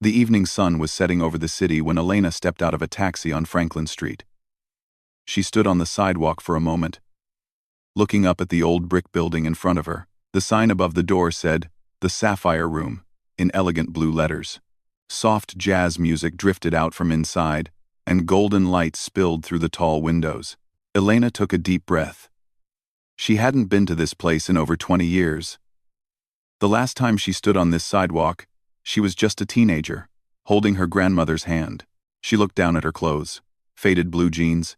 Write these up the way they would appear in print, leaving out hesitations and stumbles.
The evening sun was setting over the city when Elena stepped out of a taxi on Franklin Street. She stood on the sidewalk for a moment, looking up at the old brick building in front of her. The sign above the door said, "The Sapphire Room," in elegant blue letters. Soft jazz music drifted out from inside, and golden light spilled through the tall windows. Elena took a deep breath. She hadn't been to this place in over 20 years. The last time she stood on this sidewalk, she was just a teenager, holding her grandmother's hand. She looked down at her clothes: faded blue jeans,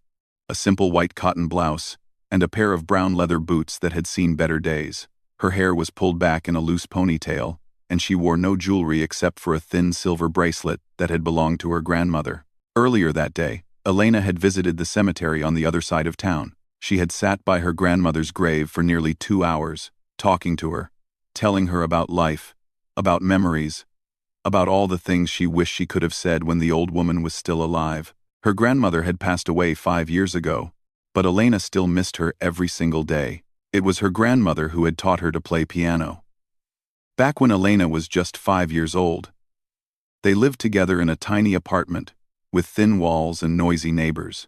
a simple white cotton blouse, and a pair of brown leather boots that had seen better days. Her hair was pulled back in a loose ponytail, and she wore no jewelry except for a thin silver bracelet that had belonged to her grandmother. Earlier that day, Elena had visited the cemetery on the other side of town. She had sat by her grandmother's grave for nearly 2 hours, talking to her, telling her about life, about memories, about all the things she wished she could have said when the old woman was still alive. Her grandmother had passed away 5 years ago, but Elena still missed her every single day. It was her grandmother who had taught her to play piano. Back when Elena was just 5 years old, they lived together in a tiny apartment, with thin walls and noisy neighbors.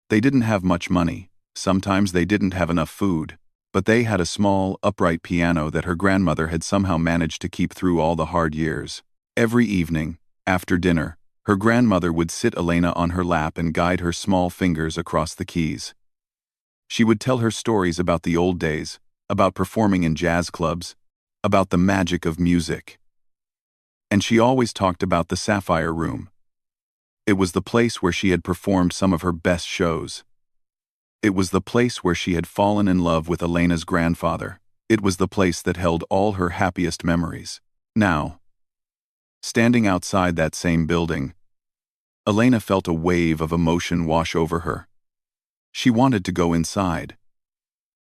They didn't have much money. Sometimes they didn't have enough food, but they had a small, upright piano that her grandmother had somehow managed to keep through all the hard years. Every evening, after dinner, her grandmother would sit Elena on her lap and guide her small fingers across the keys. She would tell her stories about the old days, about performing in jazz clubs, about the magic of music. And she always talked about the Sapphire Room. It was the place where she had performed some of her best shows. It was the place where she had fallen in love with Elena's grandfather. It was the place that held all her happiest memories. Now, standing outside that same building, Elena felt a wave of emotion wash over her. She wanted to go inside.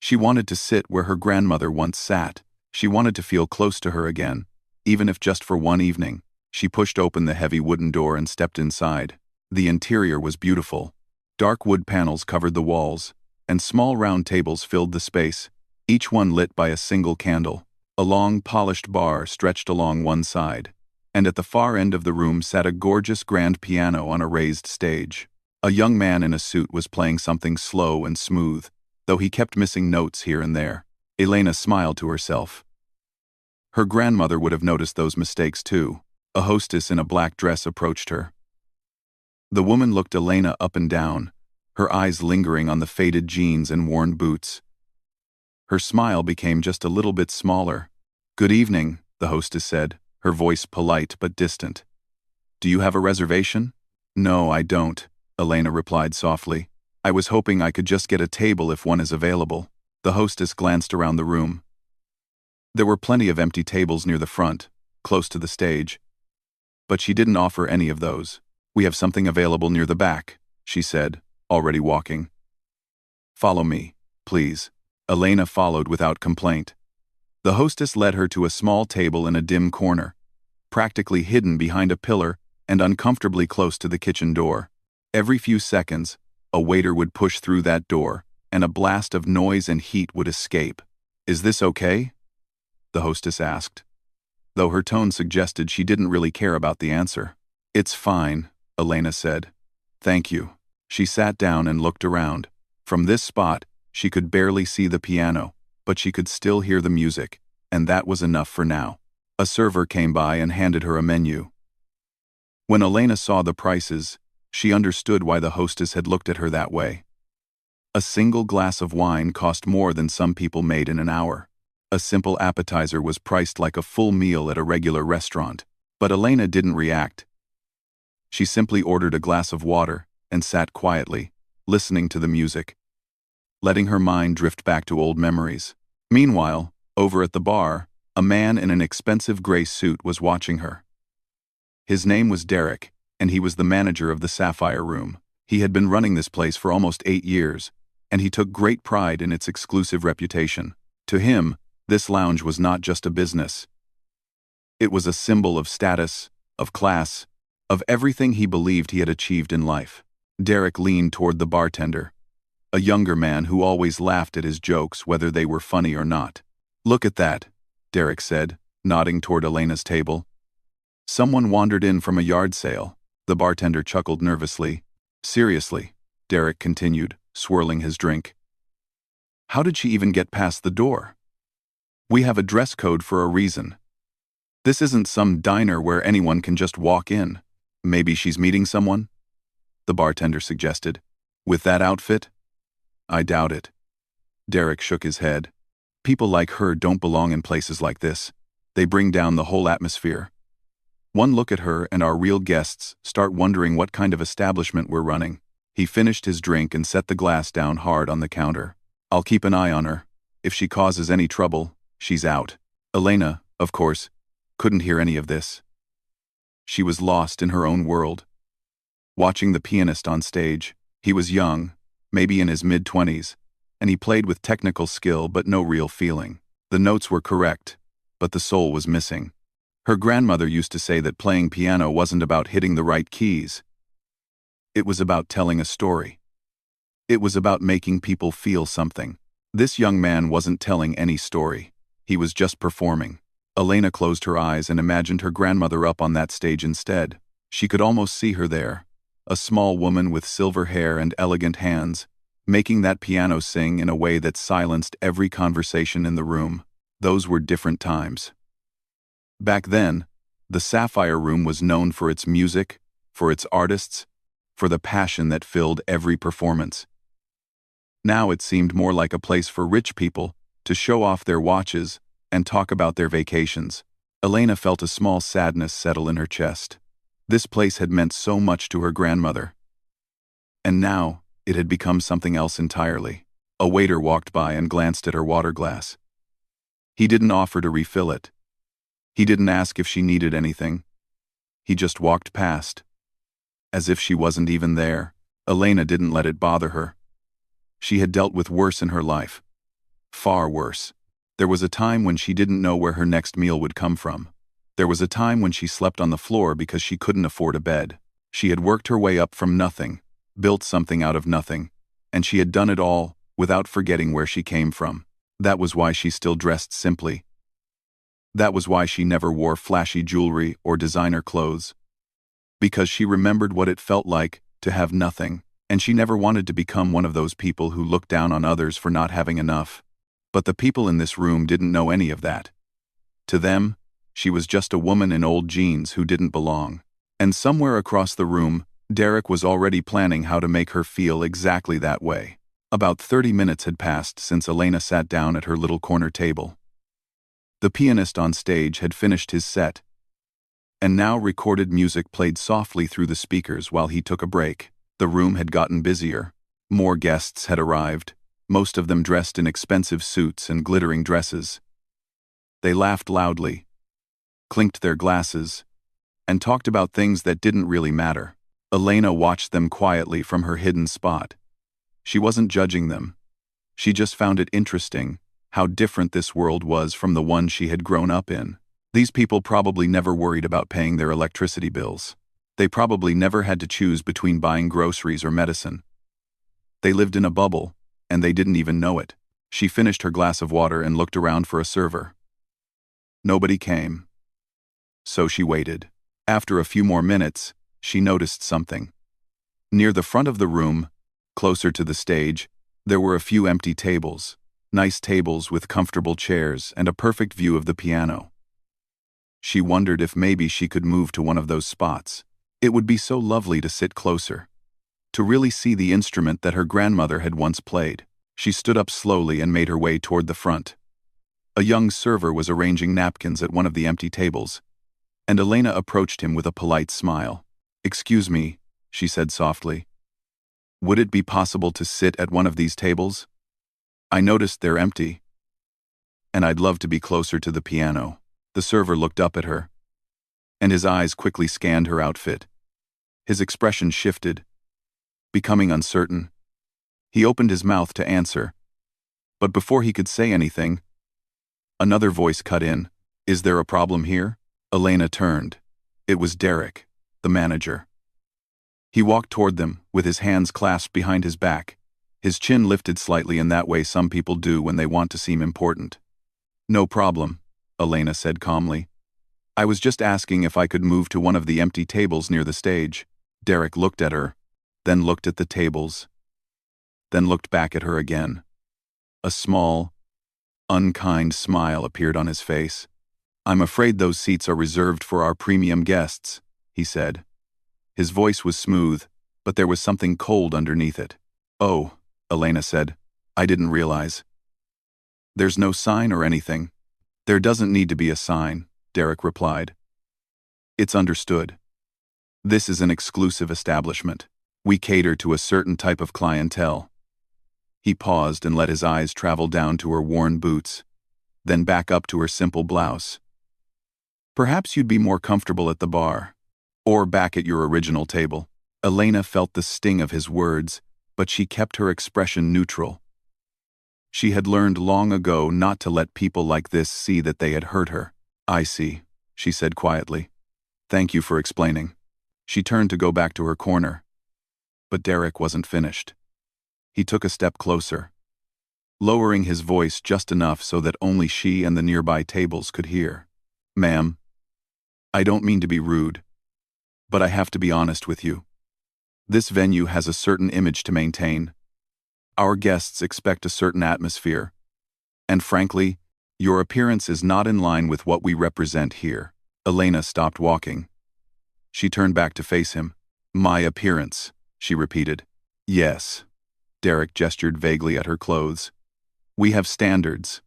She wanted to sit where her grandmother once sat. She wanted to feel close to her again, even if just for one evening. She pushed open the heavy wooden door and stepped inside. The interior was beautiful. Dark wood panels covered the walls, and small round tables filled the space, each one lit by a single candle. A long, polished bar stretched along one side, and at the far end of the room sat a gorgeous grand piano on a raised stage. A young man in a suit was playing something slow and smooth, though he kept missing notes here and there. Elena smiled to herself. Her grandmother would have noticed those mistakes too. A hostess in a black dress approached her. The woman looked Elena up and down, her eyes lingering on the faded jeans and worn boots. Her smile became just a little bit smaller. "Good evening," the hostess said, her voice polite but distant. "Do you have a reservation?" "No, I don't," Elena replied softly. "I was hoping I could just get a table if one is available." The hostess glanced around the room. There were plenty of empty tables near the front, close to the stage, but she didn't offer any of those. "We have something available near the back," she said, already walking. "Follow me, please." Elena followed without complaint. The hostess led her to a small table in a dim corner, practically hidden behind a pillar and uncomfortably close to the kitchen door. Every few seconds, a waiter would push through that door, and a blast of noise and heat would escape. "Is this okay?" the hostess asked, though her tone suggested she didn't really care about the answer. "It's fine," Elena said. "Thank you." She sat down and looked around. From this spot, she could barely see the piano, but she could still hear the music, and that was enough for now. A server came by and handed her a menu. When Elena saw the prices, she understood why the hostess had looked at her that way. A single glass of wine cost more than some people made in an hour. A simple appetizer was priced like a full meal at a regular restaurant. But Elena didn't react. She simply ordered a glass of water and sat quietly, listening to the music, letting her mind drift back to old memories. Meanwhile, over at the bar, a man in an expensive gray suit was watching her. His name was Derek, and he was the manager of the Sapphire Room. He had been running this place for almost 8 years, and he took great pride in its exclusive reputation. To him, this lounge was not just a business. It was a symbol of status, of class, of everything he believed he had achieved in life. Derek leaned toward the bartender, a younger man who always laughed at his jokes whether they were funny or not. "Look at that," Derek said, nodding toward Elena's table. Someone wandered in from a yard sale. The bartender chuckled nervously. Seriously, Derek continued, swirling his drink. How did she even get past the door? We have a dress code for a reason. This isn't some diner where anyone can just walk in. Maybe she's meeting someone? The bartender suggested. With that outfit? I doubt it. Derek shook his head. People like her don't belong in places like this. They bring down the whole atmosphere. One look at her and our real guests start wondering what kind of establishment we're running. He finished his drink and set the glass down hard on the counter. I'll keep an eye on her. If she causes any trouble, she's out. Elena, of course, couldn't hear any of this. She was lost in her own world. Watching the pianist on stage, he was young, maybe in his mid-20s, and he played with technical skill but no real feeling. The notes were correct, but the soul was missing. Her grandmother used to say that playing piano wasn't about hitting the right keys. It was about telling a story. It was about making people feel something. This young man wasn't telling any story. He was just performing. Elena closed her eyes and imagined her grandmother up on that stage instead. She could almost see her there, a small woman with silver hair and elegant hands, making that piano sing in a way that silenced every conversation in the room. Those were different times. Back then, the Sapphire Room was known for its music, for its artists, for the passion that filled every performance. Now it seemed more like a place for rich people to show off their watches and talk about their vacations. Elena felt a small sadness settle in her chest. This place had meant so much to her grandmother. And now, it had become something else entirely. A waiter walked by and glanced at her water glass. He didn't offer to refill it. He didn't ask if she needed anything. He just walked past. As if she wasn't even there. Elena didn't let it bother her. She had dealt with worse in her life. Far worse. There was a time when she didn't know where her next meal would come from. There was a time when she slept on the floor because she couldn't afford a bed. She had worked her way up from nothing, built something out of nothing, and she had done it all without forgetting where she came from. That was why she still dressed simply. That was why she never wore flashy jewelry or designer clothes. Because she remembered what it felt like to have nothing, and she never wanted to become one of those people who look down on others for not having enough. But the people in this room didn't know any of that. To them, she was just a woman in old jeans who didn't belong. And somewhere across the room, Derek was already planning how to make her feel exactly that way. About 30 minutes had passed since Elena sat down at her little corner table. The pianist on stage had finished his set, and now recorded music played softly through the speakers while he took a break. The room had gotten busier. More guests had arrived, most of them dressed in expensive suits and glittering dresses. They laughed loudly, clinked their glasses, and talked about things that didn't really matter. Elena watched them quietly from her hidden spot. She wasn't judging them. She just found it interesting how different this world was from the one she had grown up in. These people probably never worried about paying their electricity bills. They probably never had to choose between buying groceries or medicine. They lived in a bubble, and they didn't even know it. She finished her glass of water and looked around for a server. Nobody came. So she waited. After a few more minutes, she noticed something. Near the front of the room, closer to the stage, there were a few empty tables. Nice tables with comfortable chairs and a perfect view of the piano. She wondered if maybe she could move to one of those spots. It would be so lovely to sit closer, to really see the instrument that her grandmother had once played. She stood up slowly and made her way toward the front. A young server was arranging napkins at one of the empty tables, and Elena approached him with a polite smile. "Excuse me," she said softly. "Would it be possible to sit at one of these tables? I noticed they're empty, and I'd love to be closer to the piano." The server looked up at her, and his eyes quickly scanned her outfit. His expression shifted, becoming uncertain. He opened his mouth to answer, but before he could say anything, another voice cut in. "Is there a problem here?" Elena turned. It was Derek, the manager. He walked toward them, with his hands clasped behind his back, his chin lifted slightly in that way some people do when they want to seem important. "No problem," Elena said calmly. I was just asking if I could move to one of the empty tables near the stage. Derek looked at her, then looked at the tables, then looked back at her again. A small, unkind smile appeared on his face. I'm afraid those seats are reserved for our premium guests, he said. His voice was smooth, but there was something cold underneath it. Oh, Elena said. I didn't realize. There's no sign or anything. There doesn't need to be a sign, Derek replied. It's understood. This is an exclusive establishment. We cater to a certain type of clientele. He paused and let his eyes travel down to her worn boots, then back up to her simple blouse. Perhaps you'd be more comfortable at the bar, or back at your original table. Elena felt the sting of his words, but she kept her expression neutral. She had learned long ago not to let people like this see that they had hurt her. I see, she said quietly. Thank you for explaining. She turned to go back to her corner. But Derek wasn't finished. He took a step closer, lowering his voice just enough so that only she and the nearby tables could hear. Ma'am, I don't mean to be rude, but I have to be honest with you. This venue has a certain image to maintain. Our guests expect a certain atmosphere, and frankly, your appearance is not in line with what we represent here. Elena stopped walking. She turned back to face him. My appearance, she repeated. Yes. Derek gestured vaguely at her clothes. We have standards.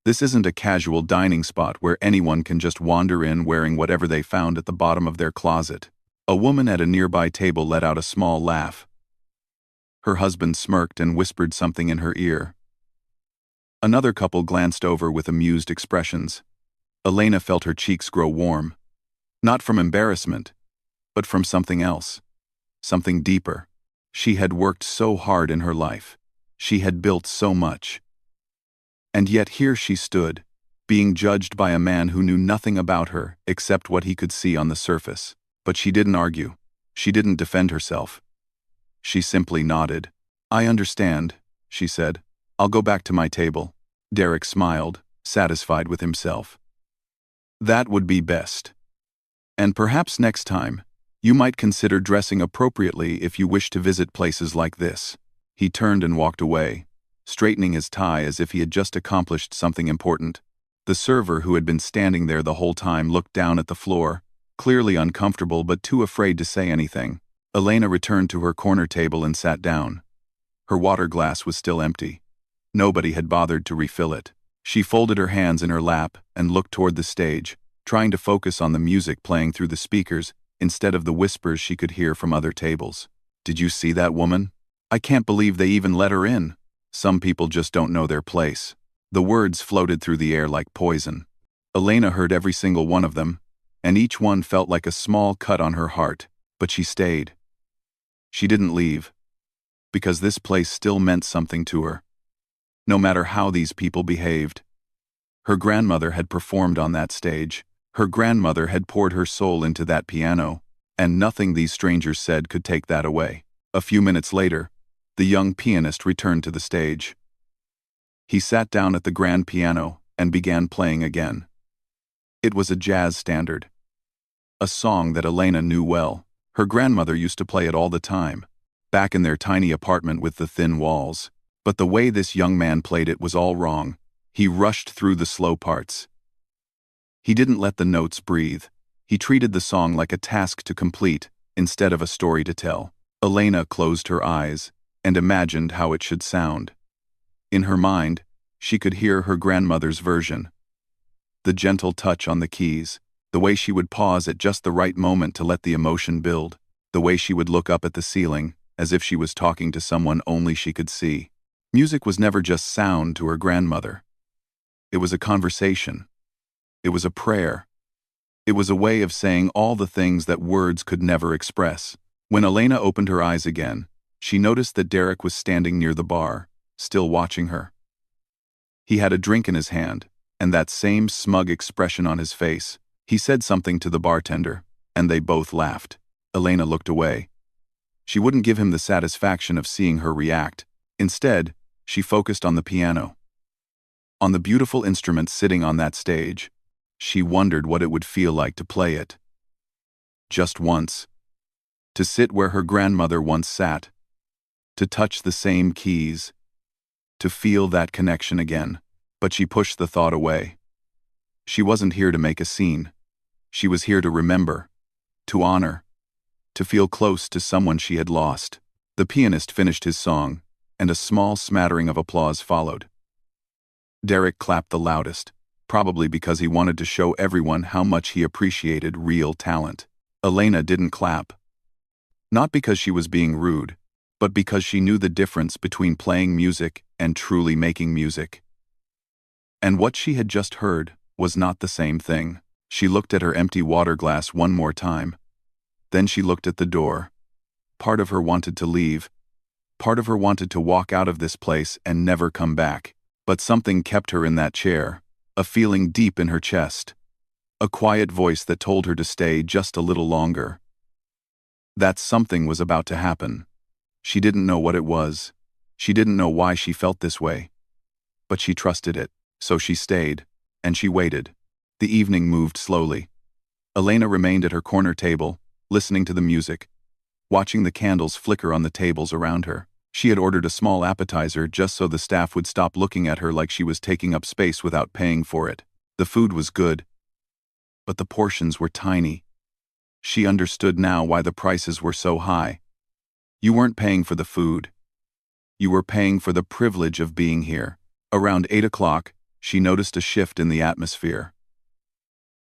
This isn't a casual dining spot where anyone can just wander in wearing whatever they found at the bottom of their closet. A woman at a nearby table let out a small laugh. Her husband smirked and whispered something in her ear. Another couple glanced over with amused expressions. Elena felt her cheeks grow warm. Not from embarrassment, but from something else. Something deeper. She had worked so hard in her life. She had built so much. And yet here she stood, being judged by a man who knew nothing about her except what he could see on the surface. But she didn't argue. She didn't defend herself. She simply nodded. I understand, she said. I'll go back to my table. Derek smiled, satisfied with himself. That would be best. And perhaps next time, you might consider dressing appropriately if you wish to visit places like this. He turned and walked away, straightening his tie as if he had just accomplished something important. The server who had been standing there the whole time looked down at the floor, clearly uncomfortable but too afraid to say anything. Elena returned to her corner table and sat down. Her water glass was still empty. Nobody had bothered to refill it. She folded her hands in her lap and looked toward the stage, trying to focus on the music playing through the speakers instead of the whispers she could hear from other tables. Did you see that woman? I can't believe they even let her in. Some people just don't know their place. The words floated through the air like poison. Elena heard every single one of them, and each one felt like a small cut on her heart, but she stayed. She didn't leave, because this place still meant something to her, no matter how these people behaved. Her grandmother had performed on that stage. Her grandmother had poured her soul into that piano, and nothing these strangers said could take that away. A few minutes later, the young pianist returned to the stage. He sat down at the grand piano and began playing again. It was a jazz standard, a song that Elena knew well. Her grandmother used to play it all the time, back in their tiny apartment with the thin walls. But the way this young man played it was all wrong. He rushed through the slow parts. He didn't let the notes breathe. He treated the song like a task to complete instead of a story to tell. Elena closed her eyes and imagined how it should sound. In her mind, she could hear her grandmother's version. The gentle touch on the keys, the way she would pause at just the right moment to let the emotion build, the way she would look up at the ceiling as if she was talking to someone only she could see. Music was never just sound to her grandmother. It was a conversation. It was a prayer. It was a way of saying all the things that words could never express. When Elena opened her eyes again, she noticed that Derek was standing near the bar, still watching her. He had a drink in his hand, and that same smug expression on his face. He said something to the bartender, and they both laughed. Elena looked away. She wouldn't give him the satisfaction of seeing her react. Instead, she focused on the piano, on the beautiful instrument sitting on that stage. She wondered what it would feel like to play it. Just once. To sit where her grandmother once sat. To touch the same keys. To feel that connection again. But she pushed the thought away. She wasn't here to make a scene. She was here to remember. To honor. To feel close to someone she had lost. The pianist finished his song, and a small smattering of applause followed. Derek clapped the loudest, probably because he wanted to show everyone how much he appreciated real talent. Elena didn't clap. Not because she was being rude, but because she knew the difference between playing music and truly making music. And what she had just heard was not the same thing. She looked at her empty water glass one more time. Then she looked at the door. Part of her wanted to leave. Part of her wanted to walk out of this place and never come back. But something kept her in that chair, a feeling deep in her chest. A quiet voice that told her to stay just a little longer. That something was about to happen. She didn't know what it was. She didn't know why she felt this way. But she trusted it, so she stayed, and she waited. The evening moved slowly. Elena remained at her corner table, listening to the music, watching the candles flicker on the tables around her. She had ordered a small appetizer just so the staff would stop looking at her like she was taking up space without paying for it. The food was good, but the portions were tiny. She understood now why the prices were so high. You weren't paying for the food. You were paying for the privilege of being here. Around 8 o'clock, she noticed a shift in the atmosphere.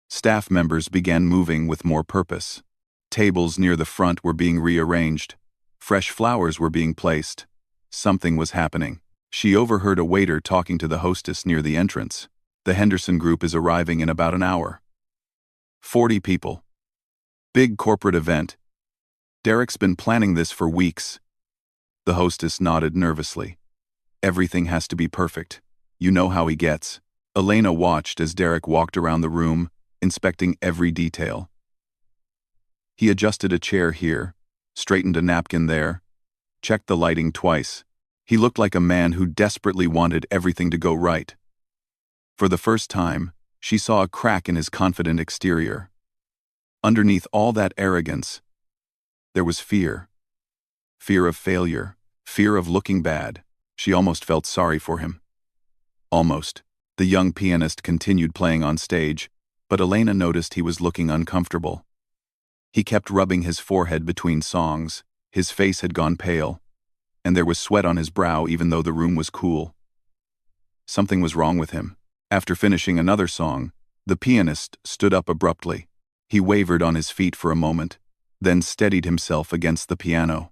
Staff members began moving with more purpose. Tables near the front were being rearranged. Fresh flowers were being placed. Something was happening. She overheard a waiter talking to the hostess near the entrance. The Henderson group is arriving in about an hour. 40 people. Big corporate event. Derek's been planning this for weeks. The hostess nodded nervously. Everything has to be perfect. You know how he gets. Elena watched as Derek walked around the room, inspecting every detail. He adjusted a chair here, straightened a napkin there, checked the lighting twice. He looked like a man who desperately wanted everything to go right. For the first time, she saw a crack in his confident exterior. Underneath all that arrogance, there was fear. Fear of failure, fear of looking bad. She almost felt sorry for him. Almost. The young pianist continued playing on stage, but Elena noticed he was looking uncomfortable. He kept rubbing his forehead between songs. His face had gone pale, and there was sweat on his brow even though the room was cool. Something was wrong with him. After finishing another song, the pianist stood up abruptly. He wavered on his feet for a moment, then steadied himself against the piano.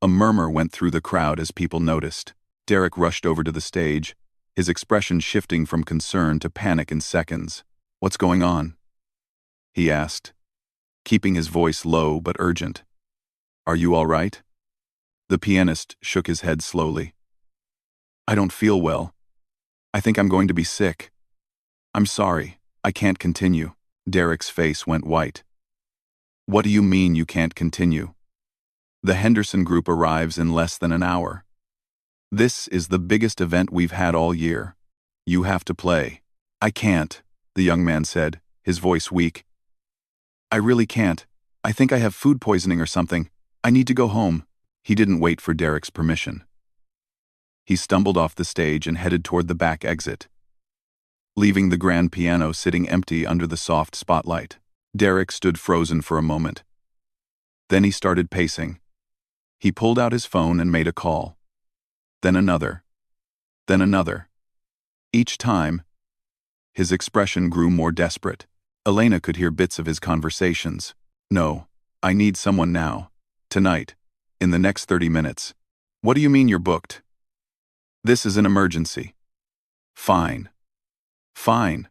A murmur went through the crowd as people noticed. Derek rushed over to the stage, his expression shifting from concern to panic in seconds. "What's going on?" he asked, keeping his voice low but urgent. "Are you all right?" The pianist shook his head slowly. "I don't feel well. I think I'm going to be sick. I'm sorry, I can't continue." Derek's face went white. "What do you mean you can't continue? The Henderson group arrives in less than an hour. This is the biggest event we've had all year. You have to play." "I can't," the young man said, his voice weak. "I really can't. I think I have food poisoning or something. I need to go home." He didn't wait for Derek's permission. He stumbled off the stage and headed toward the back exit, leaving the grand piano sitting empty under the soft spotlight. Derek stood frozen for a moment. Then he started pacing. He pulled out his phone and made a call. Then another. Then another. Each time, his expression grew more desperate. Elena could hear bits of his conversations. "No, I need someone now. Tonight. In the next 30 minutes. What do you mean you're booked? This is an emergency." "Fine. Fine.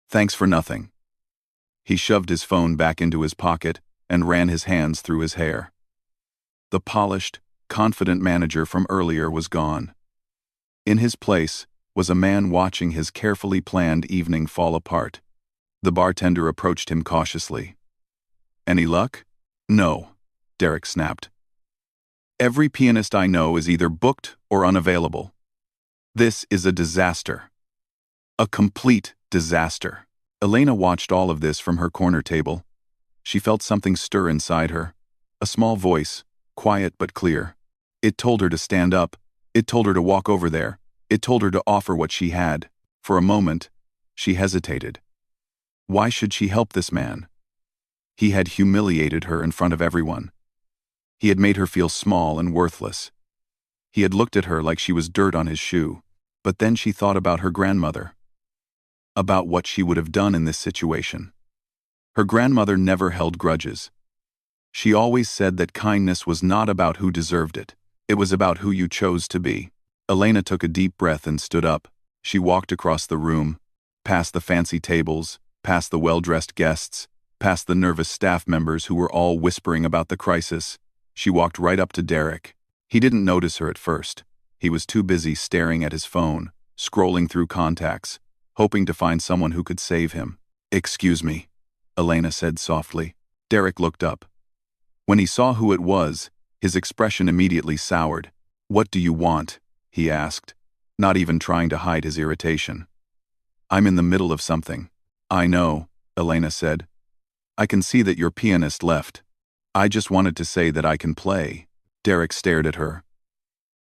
Thanks for nothing." He shoved his phone back into his pocket and ran his hands through his hair. The polished, confident manager from earlier was gone. In his place was a man watching his carefully planned evening fall apart. The bartender approached him cautiously. "Any luck?" "No," Derek snapped. "Every pianist I know is either booked or unavailable. This is a disaster. A complete disaster." Elena watched all of this from her corner table. She felt something stir inside her. A small voice, quiet but clear. It told her to stand up. It told her to walk over there. It told her to offer what she had. For a moment, she hesitated. Why should she help this man? He had humiliated her in front of everyone. He had made her feel small and worthless. He had looked at her like she was dirt on his shoe. But then she thought about her grandmother. About what she would have done in this situation. Her grandmother never held grudges. She always said that kindness was not about who deserved it. It was about who you chose to be. Elena took a deep breath and stood up. She walked across the room, past the fancy tables, past the well-dressed guests, past the nervous staff members who were all whispering about the crisis. She walked right up to Derek. He didn't notice her at first. He was too busy staring at his phone, scrolling through contacts, hoping to find someone who could save him. "Excuse me," Elena said softly. Derek looked up. When he saw who it was, his expression immediately soured. "What do you want?" he asked, not even trying to hide his irritation. "I'm in the middle of something." "I know," Elena said. "I can see that your pianist left. I just wanted to say that I can play." Derek stared at her.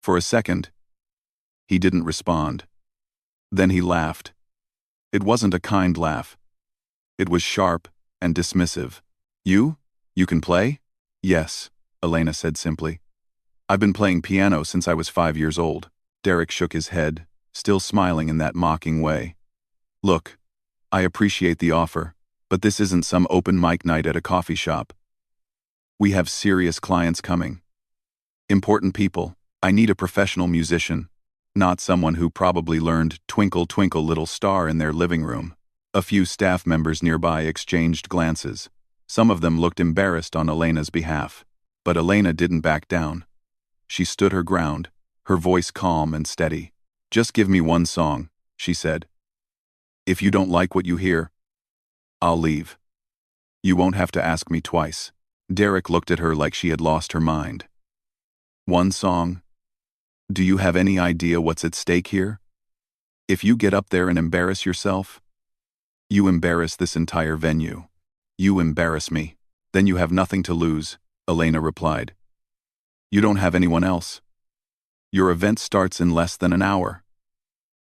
For a second, he didn't respond. Then he laughed. It wasn't a kind laugh. It was sharp and dismissive. You can play?" "Yes," Elena said simply. "I've been playing piano since I was 5 years old." Derek shook his head, still smiling in that mocking way. "Look, I appreciate the offer, but this isn't some open mic night at a coffee shop. We have serious clients coming. Important people. I need a professional musician, not someone who probably learned Twinkle Twinkle Little Star in their living room." A few staff members nearby exchanged glances. Some of them looked embarrassed on Elena's behalf. But Elena didn't back down. She stood her ground, her voice calm and steady. "Just give me one song," she said. "If you don't like what you hear, I'll leave. You won't have to ask me twice." Derek looked at her like she had lost her mind. "One song? Do you have any idea what's at stake here? If you get up there and embarrass yourself, you embarrass this entire venue. You embarrass me. Then you have nothing to lose," Elena replied. "You don't have anyone else. Your event starts in less than an hour.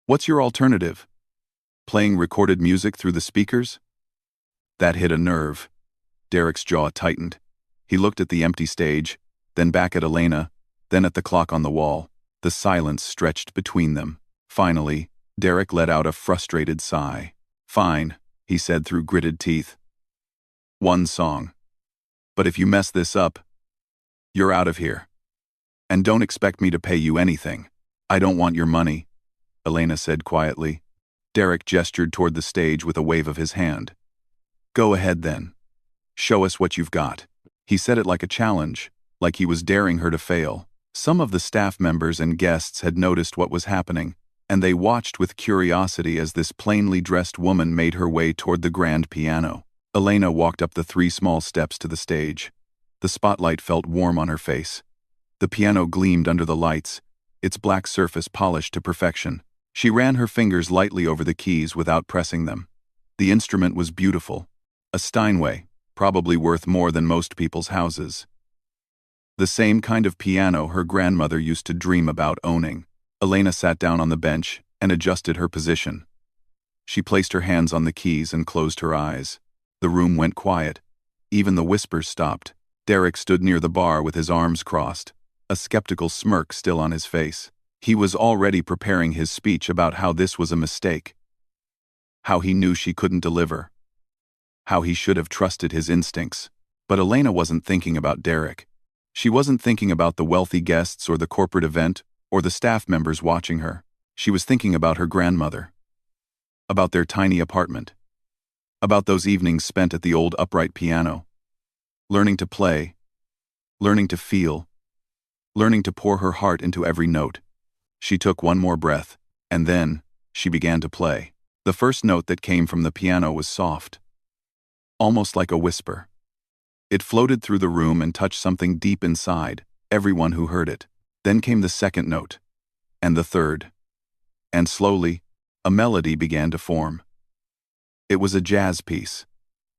What's your alternative? Playing recorded music through the speakers?" That hit a nerve. Derek's jaw tightened. He looked at the empty stage, then back at Elena, then at the clock on the wall. The silence stretched between them. Finally, Derek let out a frustrated sigh. "Fine," he said through gritted teeth. "One song. But if you mess this up, you're out of here. And don't expect me to pay you anything. I don't want your money," Elena said quietly. Derek gestured toward the stage with a wave of his hand. "Go ahead then. Show us what you've got." He said it like a challenge, like he was daring her to fail. Some of the staff members and guests had noticed what was happening, and they watched with curiosity as this plainly dressed woman made her way toward the grand piano. Elena walked up the 3 small steps to the stage. The spotlight felt warm on her face. The piano gleamed under the lights, its black surface polished to perfection. She ran her fingers lightly over the keys without pressing them. The instrument was beautiful. A Steinway, probably worth more than most people's houses. The same kind of piano her grandmother used to dream about owning. Elena sat down on the bench and adjusted her position. She placed her hands on the keys and closed her eyes. The room went quiet. Even the whispers stopped. Derek stood near the bar with his arms crossed, a skeptical smirk still on his face. He was already preparing his speech about how this was a mistake. How he knew she couldn't deliver. How he should have trusted his instincts. But Elena wasn't thinking about Derek. She wasn't thinking about the wealthy guests or the corporate event or the staff members watching her. She was thinking about her grandmother. About their tiny apartment. About those evenings spent at the old upright piano. Learning to play. Learning to feel. Learning to pour her heart into every note. She took one more breath, and then she began to play. The first note that came from the piano was soft. Almost like a whisper. It floated through the room and touched something deep inside everyone who heard it. Then came the second note, and the third. And slowly, a melody began to form. It was a jazz piece,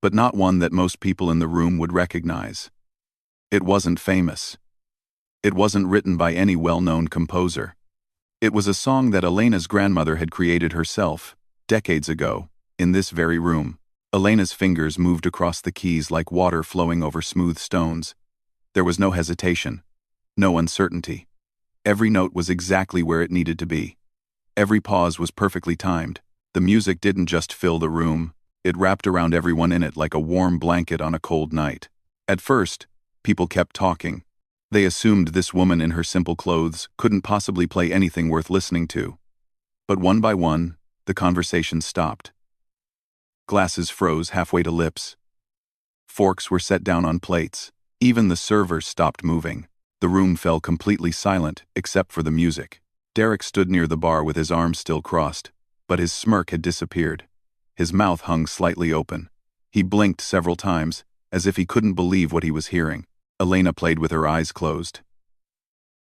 but not one that most people in the room would recognize. It wasn't famous. It wasn't written by any well-known composer. It was a song that Elena's grandmother had created herself, decades ago, in this very room. Elena's fingers moved across the keys like water flowing over smooth stones. There was no hesitation, no uncertainty. Every note was exactly where it needed to be. Every pause was perfectly timed. The music didn't just fill the room, it wrapped around everyone in it like a warm blanket on a cold night. At first, people kept talking. They assumed this woman in her simple clothes couldn't possibly play anything worth listening to. But one by one, the conversation stopped. Glasses froze halfway to lips. Forks were set down on plates. Even the servers stopped moving. The room fell completely silent, except for the music. Derek stood near the bar with his arms still crossed, but his smirk had disappeared. His mouth hung slightly open. He blinked several times, as if he couldn't believe what he was hearing. Elena played with her eyes closed.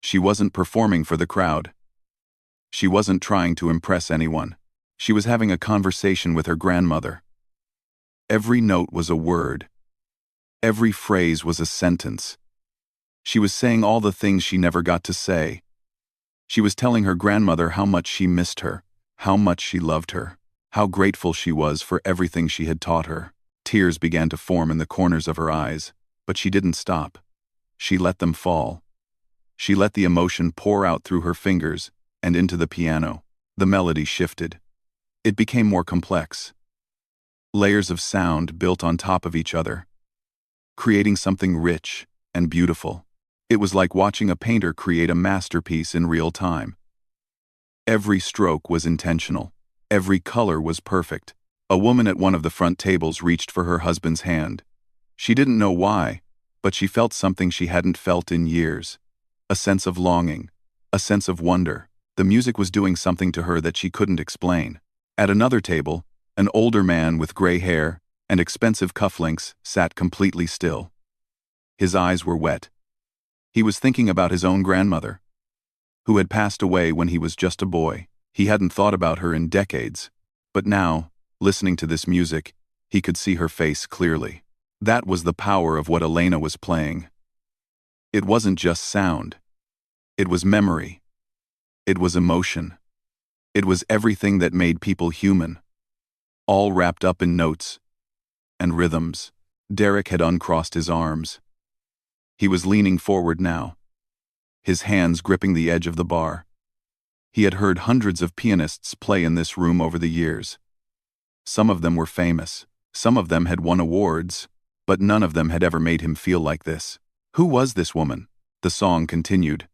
She wasn't performing for the crowd. She wasn't trying to impress anyone. She was having a conversation with her grandmother. Every note was a word. Every phrase was a sentence. She was saying all the things she never got to say. She was telling her grandmother how much she missed her, how much she loved her, how grateful she was for everything she had taught her. Tears began to form in the corners of her eyes, but she didn't stop. She let them fall. She let the emotion pour out through her fingers and into the piano. The melody shifted. It became more complex. Layers of sound built on top of each other, creating something rich and beautiful. It was like watching a painter create a masterpiece in real time. Every stroke was intentional. Every color was perfect. A woman at one of the front tables reached for her husband's hand. She didn't know why, but she felt something she hadn't felt in years. A sense of longing, a sense of wonder. The music was doing something to her that she couldn't explain. At another table, an older man with gray hair and expensive cufflinks sat completely still. His eyes were wet. He was thinking about his own grandmother, who had passed away when he was just a boy. He hadn't thought about her in decades, but now, listening to this music, he could see her face clearly. That was the power of what Elena was playing. It wasn't just sound. It was memory. It was emotion. It was everything that made people human, all wrapped up in notes and rhythms. Derek had uncrossed his arms. He was leaning forward now, his hands gripping the edge of the bar. He had heard hundreds of pianists play in this room over the years. Some of them were famous. Some of them had won awards, but none of them had ever made him feel like this. Who was this woman? The song continued.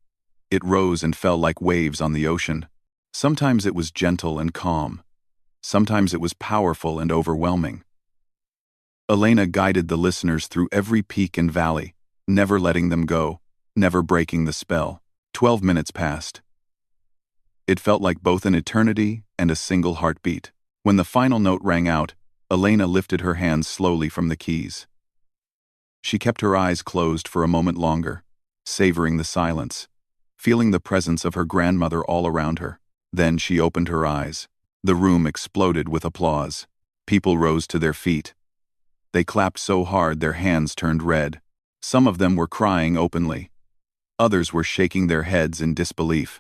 It rose and fell like waves on the ocean. Sometimes it was gentle and calm. Sometimes it was powerful and overwhelming. Elena guided the listeners through every peak and valley, never letting them go, never breaking the spell. 12 minutes passed. It felt like both an eternity and a single heartbeat. When the final note rang out, Elena lifted her hands slowly from the keys. She kept her eyes closed for a moment longer, savoring the silence, feeling the presence of her grandmother all around her. Then she opened her eyes. The room exploded with applause. People rose to their feet. They clapped so hard their hands turned red. Some of them were crying openly. Others were shaking their heads in disbelief.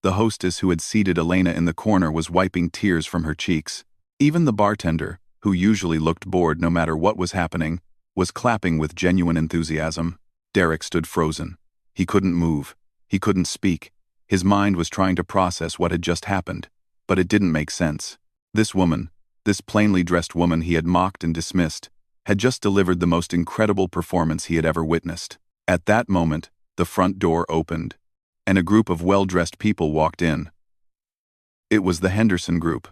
The hostess who had seated Elena in the corner was wiping tears from her cheeks. Even the bartender, who usually looked bored no matter what was happening, was clapping with genuine enthusiasm. Derek stood frozen. He couldn't move. He couldn't speak. His mind was trying to process what had just happened, but it didn't make sense. This woman, this plainly dressed woman he had mocked and dismissed, had just delivered the most incredible performance he had ever witnessed. At that moment, the front door opened, and a group of well-dressed people walked in. It was the Henderson Group.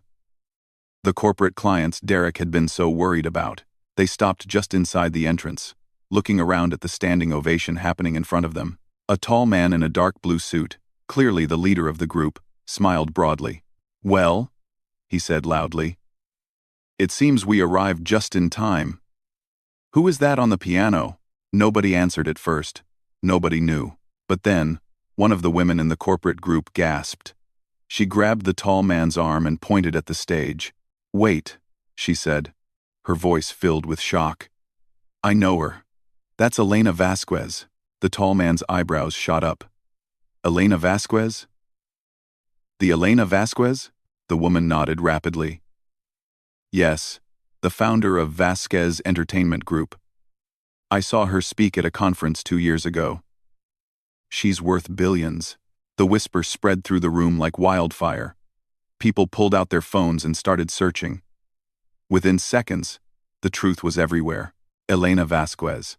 The corporate clients Derek had been so worried about. They stopped just inside the entrance, looking around at the standing ovation happening in front of them. A tall man in a dark blue suit, clearly the leader of the group, smiled broadly. "Well," he said loudly, "it seems we arrived just in time. Who is that on the piano?" Nobody answered at first. Nobody knew. But then, one of the women in the corporate group gasped. She grabbed the tall man's arm and pointed at the stage. "Wait," she said, her voice filled with shock. I know her. That's Elena Vasquez. The tall man's eyebrows shot up. Elena Vasquez? The Elena Vasquez? The woman nodded rapidly. Yes, the founder of Vasquez Entertainment Group. I saw her speak at a conference 2 years ago. She's worth billions. The whisper spread through the room like wildfire. People pulled out their phones and started searching. Within seconds, the truth was everywhere. Elena Vasquez,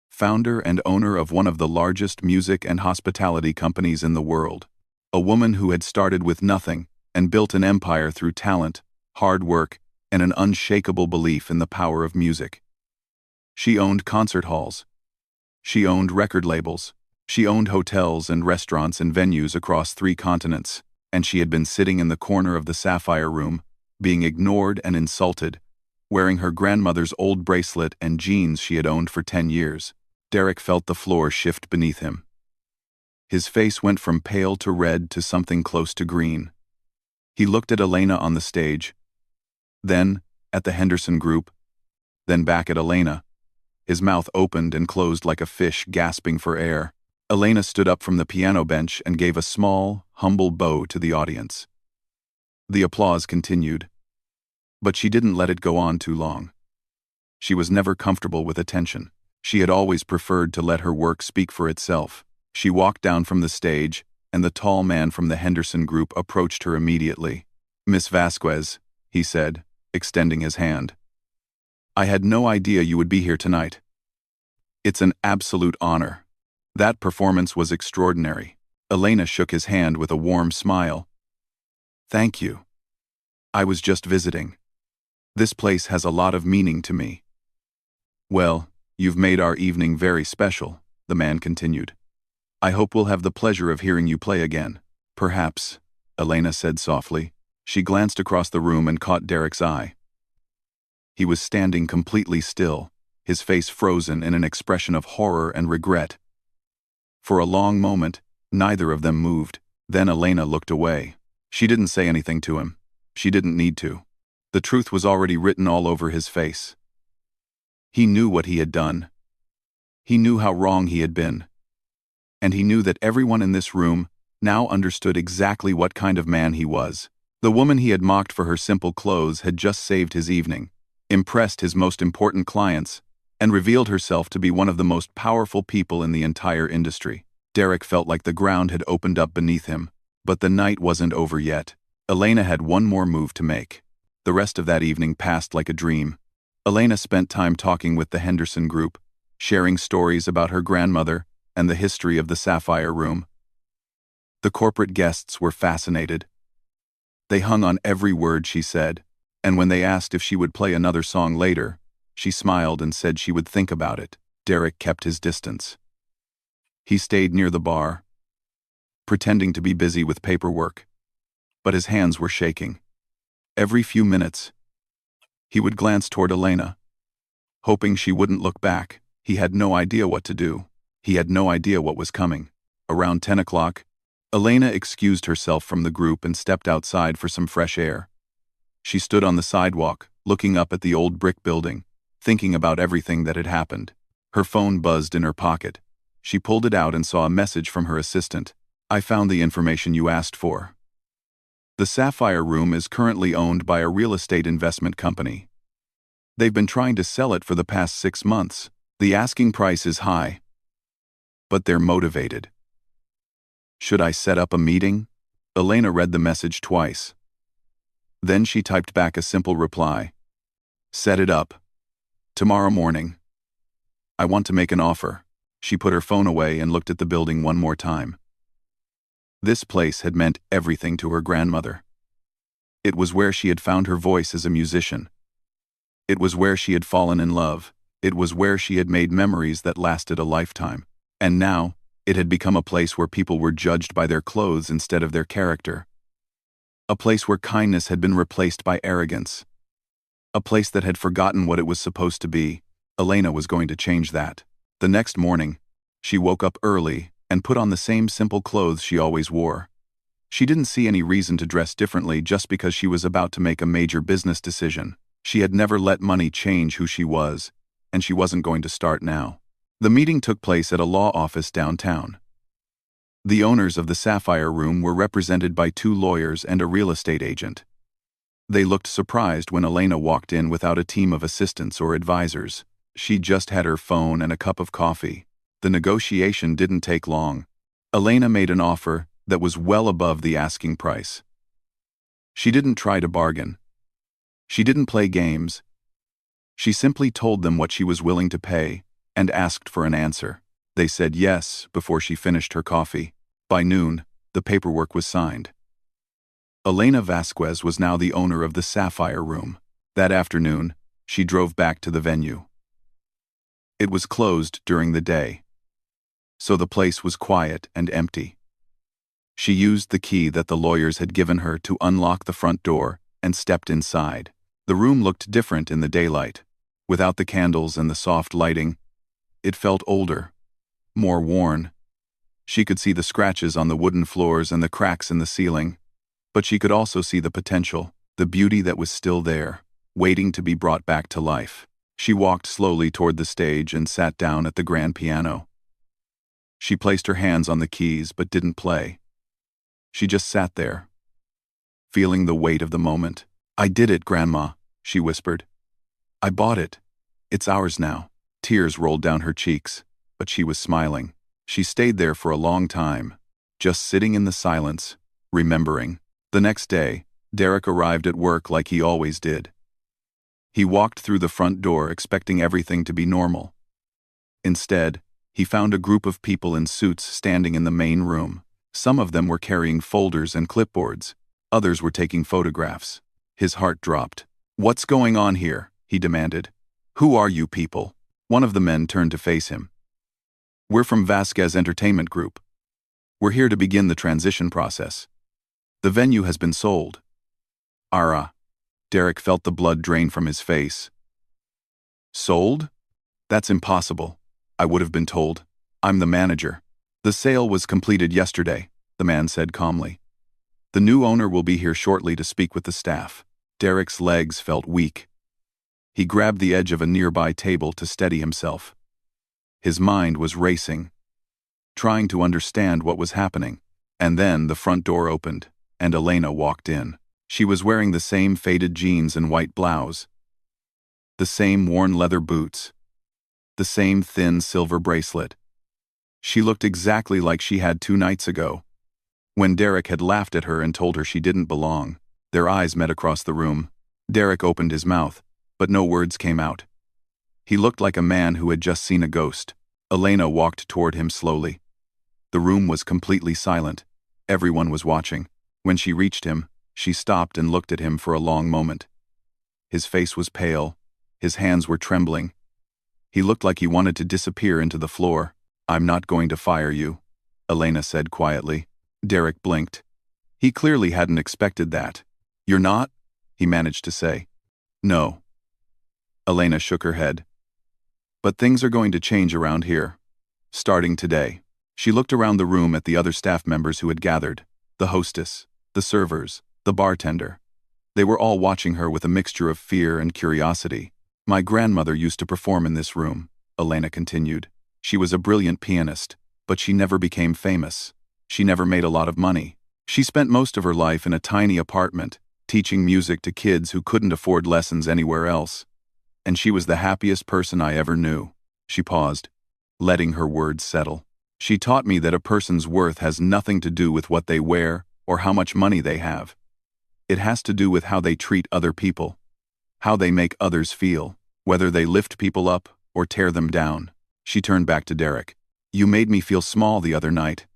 founder and owner of one of the largest music and hospitality companies in the world. A woman who had started with nothing and built an empire through talent, hard work, and an unshakable belief in the power of music. She owned concert halls. She owned record labels. She owned hotels and restaurants and venues across 3 continents, and she had been sitting in the corner of the Sapphire Room, being ignored and insulted, wearing her grandmother's old bracelet and jeans she had owned for 10 years. Derek felt the floor shift beneath him. His face went from pale to red to something close to green. He looked at Elena on the stage, then at the Henderson Group, then back at Elena. His mouth opened and closed like a fish gasping for air. Elena stood up from the piano bench and gave a small, humble bow to the audience. The applause continued, but she didn't let it go on too long. She was never comfortable with attention. She had always preferred to let her work speak for itself. She walked down from the stage, and the tall man from the Henderson Group approached her immediately. Miss Vasquez, he said, extending his hand. I had no idea you would be here tonight. It's an absolute honor. That performance was extraordinary. Elena shook his hand with a warm smile. Thank you. I was just visiting. This place has a lot of meaning to me. Well, you've made our evening very special, the man continued. I hope we'll have the pleasure of hearing you play again. Perhaps, Elena said softly. She glanced across the room and caught Derek's eye. He was standing completely still, his face frozen in an expression of horror and regret. For a long moment, neither of them moved. Then Elena looked away. She didn't say anything to him. She didn't need to. The truth was already written all over his face. He knew what he had done. He knew how wrong he had been. And he knew that everyone in this room now understood exactly what kind of man he was. The woman he had mocked for her simple clothes had just saved his evening, impressed his most important clients, and revealed herself to be one of the most powerful people in the entire industry. Derek felt like the ground had opened up beneath him, but the night wasn't over yet. Elena had one more move to make. The rest of that evening passed like a dream. Elena spent time talking with the Henderson Group, sharing stories about her grandmother and the history of the Sapphire Room. The corporate guests were fascinated. They hung on every word she said, and when they asked if she would play another song later, she smiled and said she would think about it. Derek kept his distance. He stayed near the bar, pretending to be busy with paperwork, but his hands were shaking. Every few minutes, he would glance toward Elena, hoping she wouldn't look back. He had no idea what to do. He had no idea what was coming. Around 10 o'clock, Elena excused herself from the group and stepped outside for some fresh air. She stood on the sidewalk, looking up at the old brick building, thinking about everything that had happened. Her phone buzzed in her pocket. She pulled it out and saw a message from her assistant. I found the information you asked for. The Sapphire Room is currently owned by a real estate investment company. They've been trying to sell it for the past 6 months. The asking price is high, but they're motivated. Should I set up a meeting? Elena read the message twice. Then she typed back a simple reply. Set it up. Tomorrow morning. I want to make an offer. She put her phone away and looked at the building one more time. This place had meant everything to her grandmother. It was where she had found her voice as a musician. It was where she had fallen in love. It was where she had made memories that lasted a lifetime. And now, it had become a place where people were judged by their clothes instead of their character. A place where kindness had been replaced by arrogance. A place that had forgotten what it was supposed to be. Elena was going to change that. The next morning, she woke up early and put on the same simple clothes she always wore. She didn't see any reason to dress differently just because she was about to make a major business decision. She had never let money change who she was, and she wasn't going to start now. The meeting took place at a law office downtown. The owners of the Sapphire Room were represented by 2 lawyers and a real estate agent. They looked surprised when Elena walked in without a team of assistants or advisors. She just had her phone and a cup of coffee. The negotiation didn't take long. Elena made an offer that was well above the asking price. She didn't try to bargain. She didn't play games. She simply told them what she was willing to pay and asked for an answer. They said yes before she finished her coffee. By noon, the paperwork was signed. Elena Vasquez was now the owner of the Sapphire Room. That afternoon, she drove back to the venue. It was closed during the day, so the place was quiet and empty. She used the key that the lawyers had given her to unlock the front door and stepped inside. The room looked different in the daylight. Without the candles and the soft lighting, it felt older, more worn. She could see the scratches on the wooden floors and the cracks in the ceiling, but she could also see the potential, the beauty that was still there, waiting to be brought back to life. She walked slowly toward the stage and sat down at the grand piano. She placed her hands on the keys but didn't play. She just sat there, feeling the weight of the moment. "I did it, Grandma," she whispered. "I bought it. It's ours now." Tears rolled down her cheeks, but she was smiling. She stayed there for a long time, just sitting in the silence, remembering. The next day, Derek arrived at work like he always did. He walked through the front door expecting everything to be normal. Instead, he found a group of people in suits standing in the main room. Some of them were carrying folders and clipboards. Others were taking photographs. His heart dropped. "What's going on here?" he demanded. "Who are you people?" One of the men turned to face him. "We're from Vasquez Entertainment Group. We're here to begin the transition process. The venue has been sold." "Ara." Derek felt the blood drain from his face. "Sold? That's impossible. I would have been told. I'm the manager." "The sale was completed yesterday," the man said calmly. "The new owner will be here shortly to speak with the staff." Derek's legs felt weak. He grabbed the edge of a nearby table to steady himself. His mind was racing, trying to understand what was happening. And then the front door opened, and Elena walked in. She was wearing the same faded jeans and white blouse, the same worn leather boots, the same thin silver bracelet. She looked exactly like she had 2 nights ago, when Derek had laughed at her and told her she didn't belong. Their eyes met across the room. Derek opened his mouth, but no words came out. He looked like a man who had just seen a ghost. Elena walked toward him slowly. The room was completely silent. Everyone was watching. When she reached him, she stopped and looked at him for a long moment. His face was pale. His hands were trembling. He looked like he wanted to disappear into the floor. "I'm not going to fire you," Elena said quietly. Derek blinked. He clearly hadn't expected that. "You're not?" he managed to say. "No." Elena shook her head. "But things are going to change around here. Starting today." She looked around the room at the other staff members who had gathered. The hostess, the servers, the bartender. They were all watching her with a mixture of fear and curiosity. "My grandmother used to perform in this room," Elena continued. "She was a brilliant pianist, but she never became famous. She never made a lot of money. She spent most of her life in a tiny apartment, teaching music to kids who couldn't afford lessons anywhere else. And she was the happiest person I ever knew." She paused, letting her words settle. "She taught me that a person's worth has nothing to do with what they wear or how much money they have. It has to do with how they treat other people, how they make others feel, whether they lift people up or tear them down." She turned back to Derek. "You made me feel small the other night.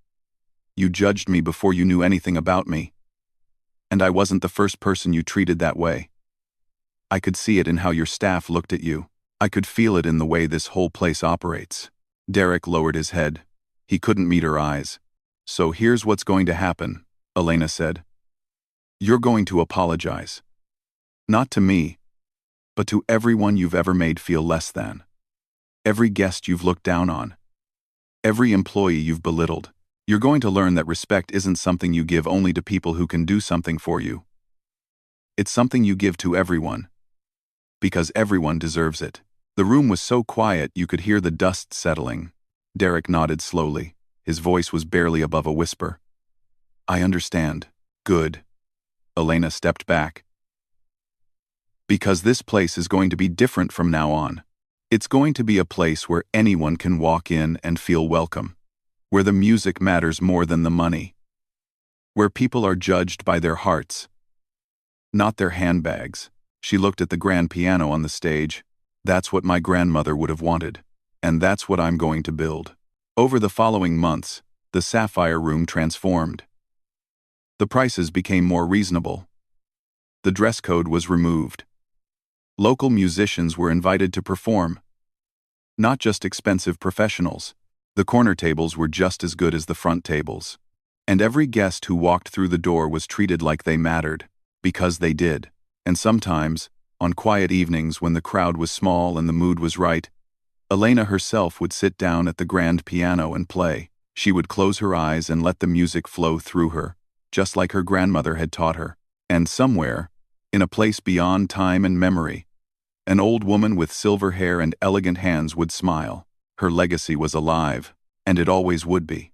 You judged me before you knew anything about me. And I wasn't the first person you treated that way. I could see it in how your staff looked at you. I could feel it in the way this whole place operates." Derek lowered his head. He couldn't meet her eyes. "So here's what's going to happen," Elena said. "You're going to apologize. Not to me, but to everyone you've ever made feel less than. Every guest you've looked down on. Every employee you've belittled. You're going to learn that respect isn't something you give only to people who can do something for you. It's something you give to everyone. Because everyone deserves it. The room was so quiet you could hear the dust settling. Derek nodded slowly. His voice was barely above a whisper. I understand. Good. Elena stepped back. Because this place is going to be different from now on. It's going to be a place where anyone can walk in and feel welcome. Where the music matters more than the money. Where people are judged by their hearts, not their handbags. She looked at the grand piano on the stage. That's what my grandmother would have wanted. And that's what I'm going to build. Over the following months, the Sapphire Room transformed. The prices became more reasonable. The dress code was removed. Local musicians were invited to perform. Not just expensive professionals. The corner tables were just as good as the front tables. And every guest who walked through the door was treated like they mattered. Because they did. And sometimes, on quiet evenings when the crowd was small and the mood was right, Elena herself would sit down at the grand piano and play. She would close her eyes and let the music flow through her, just like her grandmother had taught her. And somewhere, in a place beyond time and memory, an old woman with silver hair and elegant hands would smile. Her legacy was alive, and it always would be.